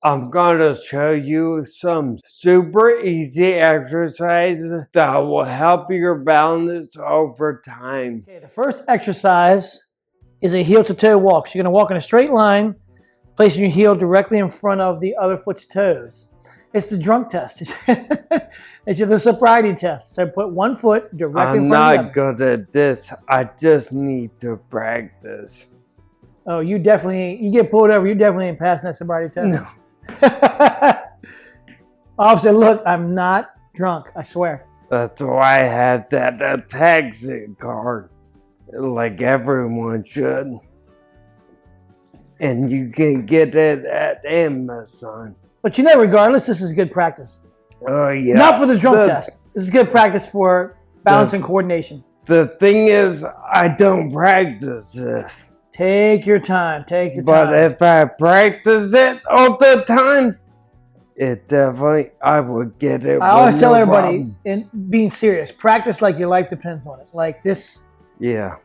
I'm gonna show you some super easy exercises that will help your balance over time. Okay, the first exercise is a heel to toe walk. So you're gonna walk in a straight line, placing your heel directly in front of the other foot's toes. It's the drunk test. It's the sobriety test. So put one foot directly in front of the other. I'm not good at this. I just need to practice. Oh, you get pulled over. You definitely ain't passing that sobriety test. No. Officer, look, I'm not drunk. I swear. That's why I had that taxi card, like everyone should. And you can get it at Amazon. But regardless, this is good practice. Oh yeah. Not for the drunk test. This is good practice for balance and coordination. The thing is, I don't practice this. Take your time. Take your time. But if I practice it all the time, I would get it. I always tell everybody, in being serious, practice like your life depends on it. Like this. Yeah.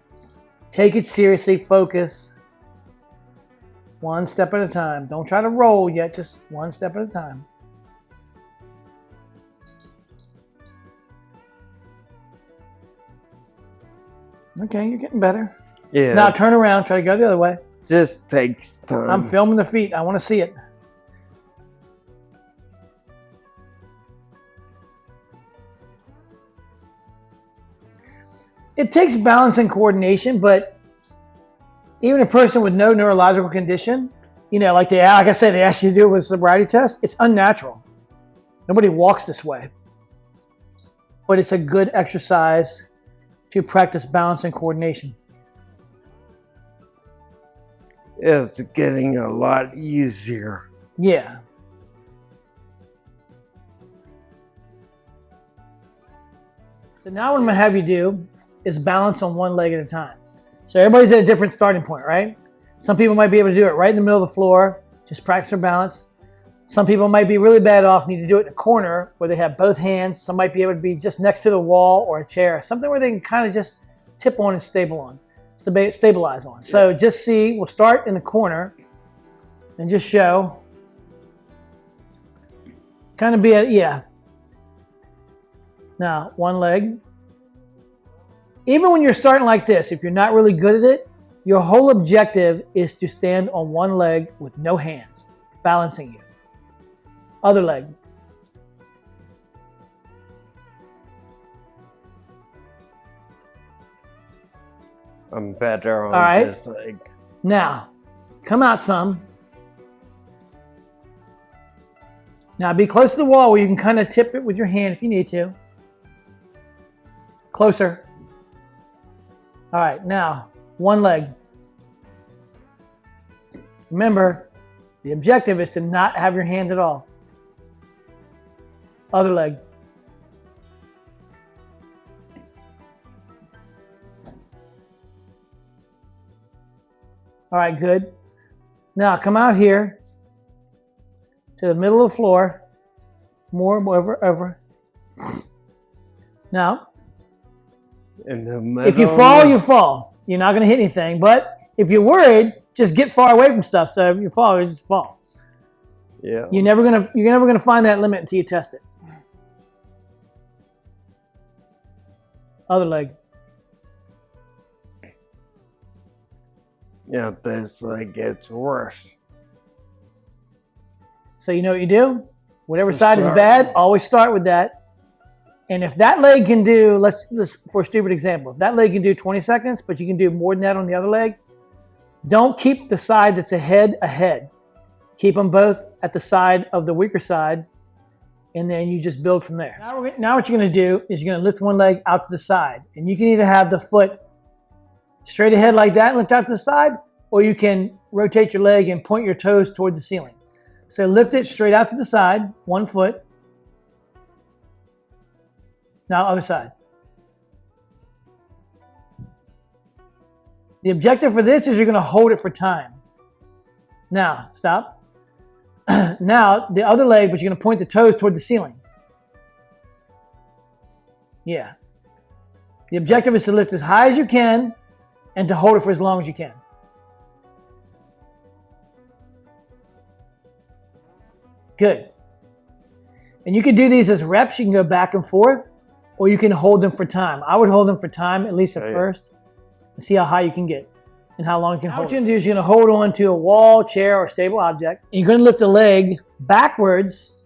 Take it seriously. Focus. One step at a time. Don't try to roll yet. Just one step at a time. Okay, you're getting better. Yeah. Now turn around. Try to go the other way. Just takes time. I'm filming the feet. I want to see it. It takes balance and coordination, but even a person with no neurological condition, like I said, they ask you to do it with a sobriety test. It's unnatural. Nobody walks this way. But it's a good exercise to practice balance and coordination. It's getting a lot easier. Yeah. So now what I'm going to have you do is balance on one leg at a time. So everybody's at a different starting point, right? Some people might be able to do it right in the middle of the floor, just practice their balance. Some people might be really bad off, need to do it in a corner where they have both hands. Some might be able to be just next to the wall or a chair, something where they can kind of just tip on and stabilize on. So just see, we'll start in the corner and just show. Kind of Now, one leg. Even when you're starting like this, if you're not really good at it, your whole objective is to stand on one leg with no hands, balancing you. Other leg. I'm better on this leg. Now, come out some. Now be close to the wall where you can kind of tip it with your hand if you need to. Closer. All right, now, one leg. Remember, the objective is to not have your hands at all. Other leg. All right, good. Now come out here to the middle of the floor. More, over. Now, in the middle. If you fall, you fall. You're not going to hit anything. But if you're worried, just get far away from stuff. So if you fall, you just fall. Yeah. You're never gonna find that limit until you test it. Other leg. Yeah, this leg gets worse. So you know what you do? Whatever side is bad, always start with that. And if that leg can do, let's for a stupid example, if that leg can do 20 seconds, but you can do more than that on the other leg, don't keep the side that's ahead. Keep them both at the side of the weaker side, and then you just build from there. Now what you're going to do is you're going to lift one leg out to the side. And you can either have the foot straight ahead like that and lift out to the side, or you can rotate your leg and point your toes toward the ceiling. So lift it straight out to the side, one foot. Now other side. The objective for this is you're going to hold it for time. Now, stop. Now, the other leg, but you're going to point the toes toward the ceiling. Yeah. The objective is to lift as high as you can and to hold it for as long as you can. Good. And you can do these as reps. You can go back and forth, or you can hold them for time. I would hold them for time, at least at first, and see how high you can get and how long you can hold. What you're going to do is you're going to hold on to a wall, chair, or stable object. And you're going to lift the leg backwards,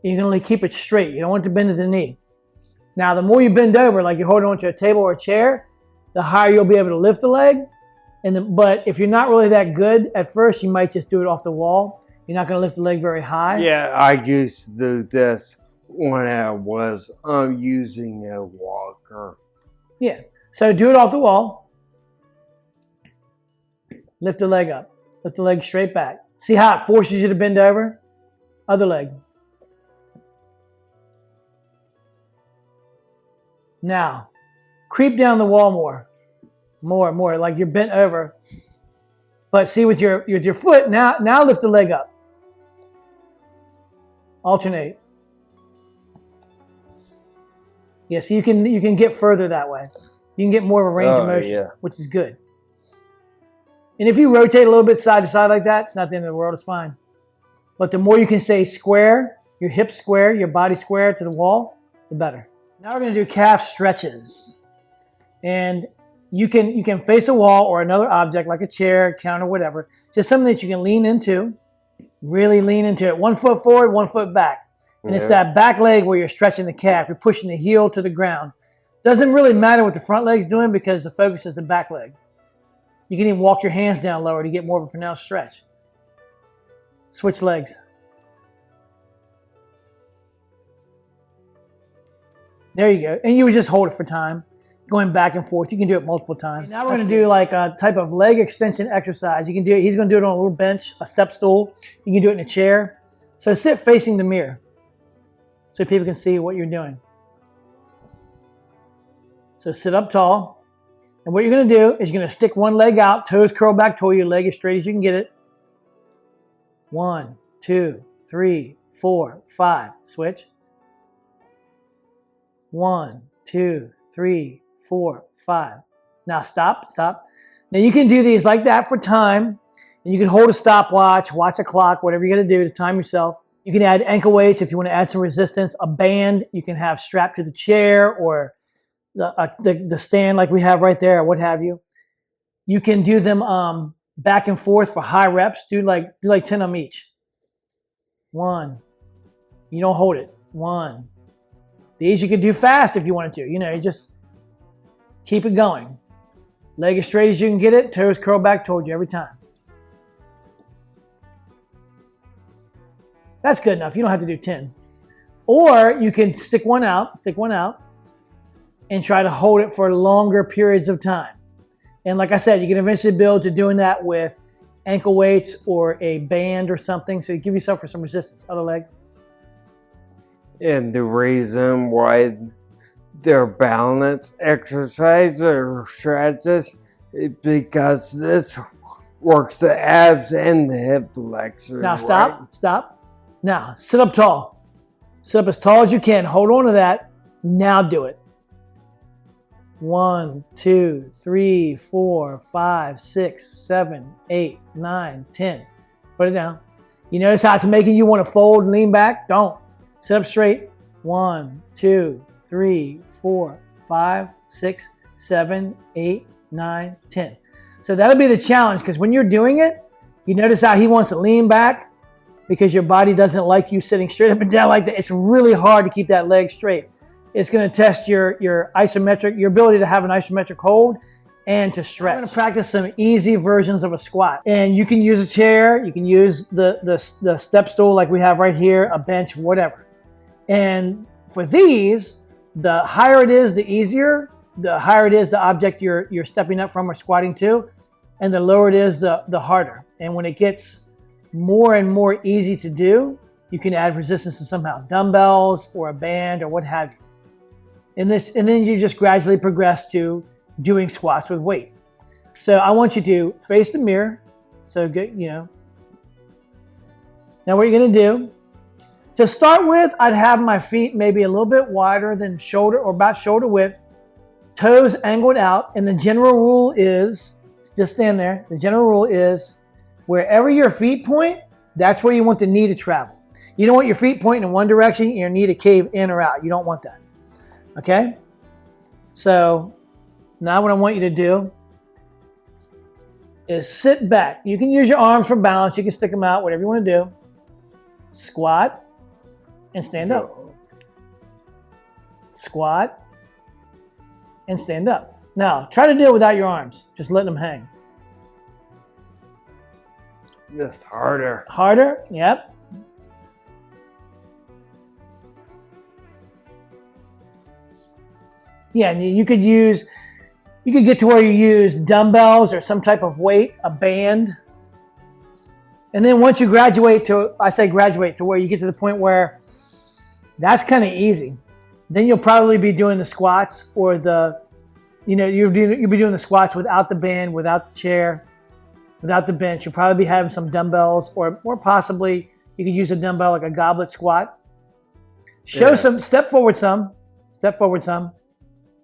and you're going to keep it straight. You don't want it to bend at the knee. Now, the more you bend over, like you're holding onto a table or a chair, the higher you'll be able to lift the leg. But if you're not really that good at first, you might just do it off the wall. You're not going to lift the leg very high. Yeah, I used to do this when I was using a walker. Yeah, so do it off the wall. Lift the leg up. Lift the leg straight back. See how it forces you to bend over? Other leg. Now, creep down the wall more. More, like you're bent over. But see, with your foot, now lift the leg up. Alternate. Yeah, so you can get further that way. You can get more of a range of motion, which is good. And if you rotate a little bit side to side like that, it's not the end of the world, it's fine. But the more you can stay square, your hips square, your body square to the wall, the better. Now we're going to do calf stretches. And you can face a wall or another object like a chair, counter, whatever. Just something that you can lean into, really lean into it. 1 foot forward, 1 foot back. And it's that back leg where you're stretching the calf. You're pushing the heel to the ground. Doesn't really matter what the front leg's doing because the focus is the back leg. You can even walk your hands down lower to get more of a pronounced stretch. Switch legs. There you go. And you would just hold it for time, going back and forth. You can do it multiple times. Now we're going to do like a type of leg extension exercise. You can do it. He's going to do it on a little bench, a step stool. You can do it in a chair. So sit facing the mirror so people can see what you're doing. So sit up tall. And what you're going to do is you're going to stick one leg out, toes curl back toward your leg as straight as you can get it. 1, 2, 3, 4, 5. Switch. 1, 2, 3, 4, 5. Now stop. Now you can do these like that for time. And you can hold a stopwatch, watch a clock, whatever you're going to do to time yourself. You can add ankle weights if you want to add some resistance. A band you can have strapped to the chair or the stand like we have right there, or what have you. You can do them back and forth for high reps. Do like 10 of them each. 1. You don't hold it. 1. These you can do fast if you wanted to. You just keep it going. Leg as straight as you can get it. Toes curl back toward you every time. That's good enough. You don't have to do 10. Or you can stick one out, and try to hold it for longer periods of time. And like I said, you can eventually build to doing that with ankle weights or a band or something. So you give yourself for some resistance. Other leg. And the reason why they're balance exercise or stretches is because this works the abs and the hip flexors. Now stop. Now sit up tall. Sit up as tall as you can. Hold on to that. Now do it. 1, 2, 3, 4, 5, 6, 7, 8, 9, 10. Put it down. You notice how it's making you want to fold and lean back? Don't. Sit up straight. 1, 2, 3, 4, 5, 6, 7, 8, 9, 10. So that'll be the challenge because when you're doing it, you notice how he wants to lean back because your body doesn't like you sitting straight up and down like that. It's really hard to keep that leg straight. It's going to test your isometric, your ability to have an isometric hold and to stretch. I'm going to practice some easy versions of a squat. And you can use a chair, you can use the step stool like we have right here, a bench, whatever. And for these, the higher it is, the easier. The higher it is, the object you're stepping up from or squatting to. And the lower it is, the harder. And when it gets more and more easy to do, you can add resistance to somehow. Dumbbells or a band or what have you. And then you just gradually progress to doing squats with weight. So I want you to face the mirror. So good, Now what you're going to do, to start with, I'd have my feet maybe a little bit wider than shoulder or about shoulder width, toes angled out. And the general rule is, just stand there. The general rule is wherever your feet point, that's where you want the knee to travel. You don't want your feet pointing in one direction, your knee to cave in or out. You don't want that. Okay? So now what I want you to do is sit back. You can use your arms for balance. You can stick them out, whatever you want to do. Squat and stand up. Squat and stand up. Now, try to do it without your arms. Just letting them hang. This harder. Harder? Yep. Yeah, and you could get to where you use dumbbells or some type of weight, a band. And then once you graduate to, I say graduate to where you get to the point where that's kind of easy. Then you'll probably be doing the squats or you'll be doing the squats without the band, without the chair, without the bench. You'll probably be having some dumbbells or possibly you could use a dumbbell like a goblet squat. Step forward some.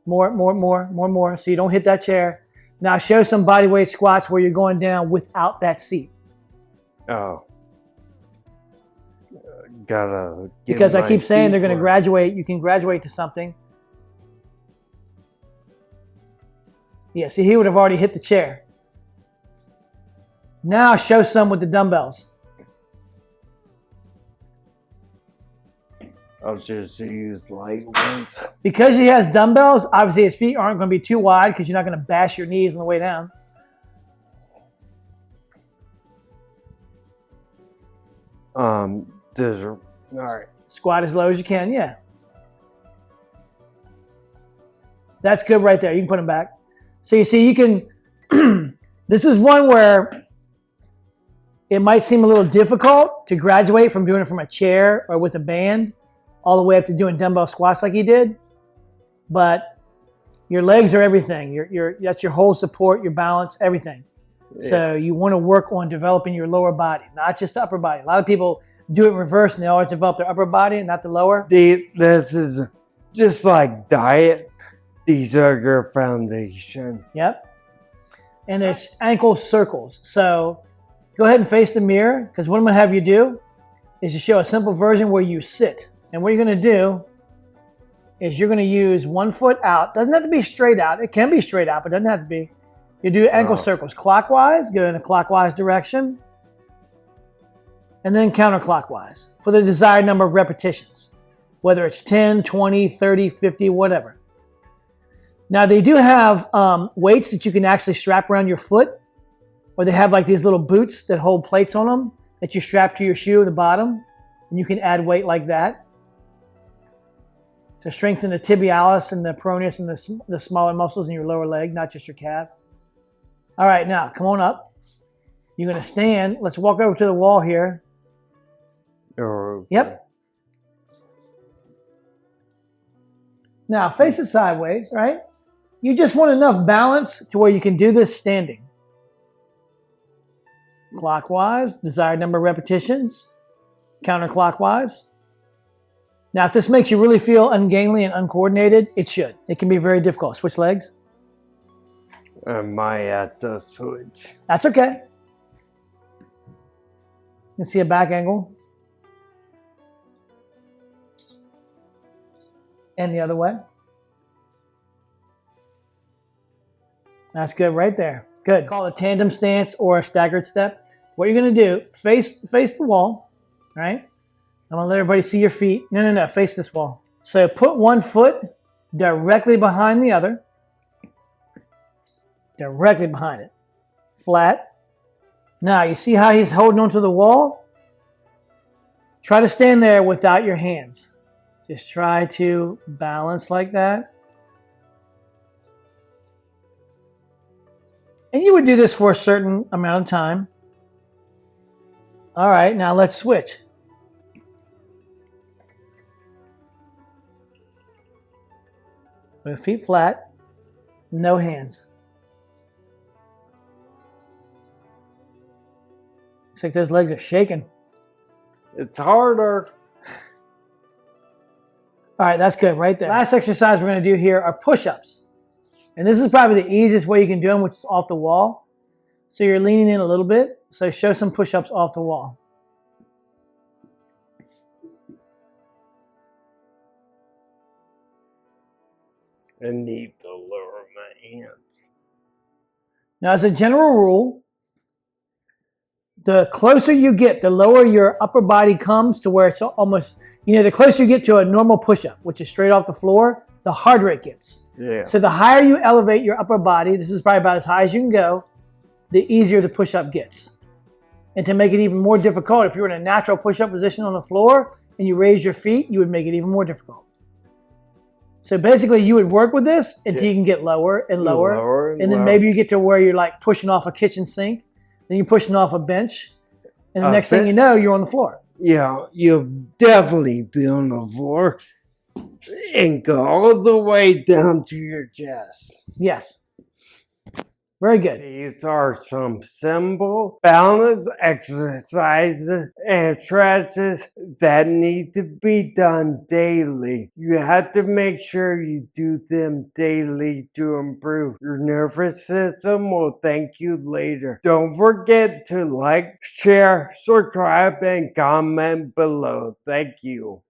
More, so you don't hit that chair. Now show some body weight squats where you're going down without that seat. Oh. Gotta get because I keep saying they're going to work. graduate. You can graduate to something. Yeah, see, he would have already hit the chair. Now show some with the dumbbells. I'll just use light ones. Because he has dumbbells, obviously his feet aren't going to be too wide because you're not going to bash your knees on the way down. All right. Squat as low as you can, yeah. That's good right there. You can put them back. So you see, you can, this is one where it might seem a little difficult to graduate from doing it from a chair or with a band all the way up to doing dumbbell squats like he did. But your legs are everything. That's your whole support, your balance, everything. Yeah. So you want to work on developing your lower body, not just the upper body. A lot of people do it in reverse and they always develop their upper body and not the lower. This is just like diet. These are your foundation. Yep. And there's ankle circles. So go ahead and face the mirror, because what I'm going to have you do is to show a simple version where you sit. And what you're going to do is you're going to use one foot out. Doesn't have to be straight out. It can be straight out, but it doesn't have to be. You do ankle circles clockwise, go in a clockwise direction, and then counterclockwise for the desired number of repetitions, whether it's 10, 20, 30, 50, whatever. Now, they do have weights that you can actually strap around your foot, or they have like these little boots that hold plates on them that you strap to your shoe at the bottom, and you can add weight like that to strengthen the tibialis and the peroneus and the smaller muscles in your lower leg, not just your calf. All right, now come on up. You're going to stand. Let's walk over to the wall here. Okay. Yep. Now face it sideways, right? You just want enough balance to where you can do this standing. Clockwise, desired number of repetitions. Counterclockwise. Now, if this makes you really feel ungainly and uncoordinated, it should. It can be very difficult. Switch legs. Am I at the switch? That's okay. You can see a back angle. And the other way. That's good right there. Good. Call it a tandem stance or a staggered step. What you're going to do, face the wall, right? I'm going to let everybody see your feet. No, face this wall. So put one foot directly behind the other. Directly behind it. Flat. Now, you see how he's holding onto the wall? Try to stand there without your hands. Just try to balance like that. And you would do this for a certain amount of time. All right, now let's switch. With feet flat, no hands. Looks like those legs are shaking. It's harder. All right, that's good right there. Last exercise we're going to do here are push-ups. And this is probably the easiest way you can do them, which is off the wall. So you're leaning in a little bit. So show some push-ups off the wall. I need to lower my hands. Now, as a general rule, the closer you get, the lower your upper body comes to where it's almost, the closer you get to a normal push-up, which is straight off the floor, the harder it gets. Yeah. So the higher you elevate your upper body, this is probably about as high as you can go, the easier the push-up gets. And to make it even more difficult, if you're in a natural push-up position on the floor and you raise your feet, you would make it even more difficult. So basically, you would work with this until you can get lower and lower. And then maybe you get to where you're like pushing off a kitchen sink. Then you're pushing off a bench. And the next thing you know, you're on the floor. Yeah, you'll definitely be on the floor and go all the way down to your chest. Yes. Very good. These are some simple balance exercises and stretches that need to be done daily. You have to make sure you do them daily to improve. Your nervous system will thank you later. Don't forget to like, share, subscribe, and comment below. Thank you.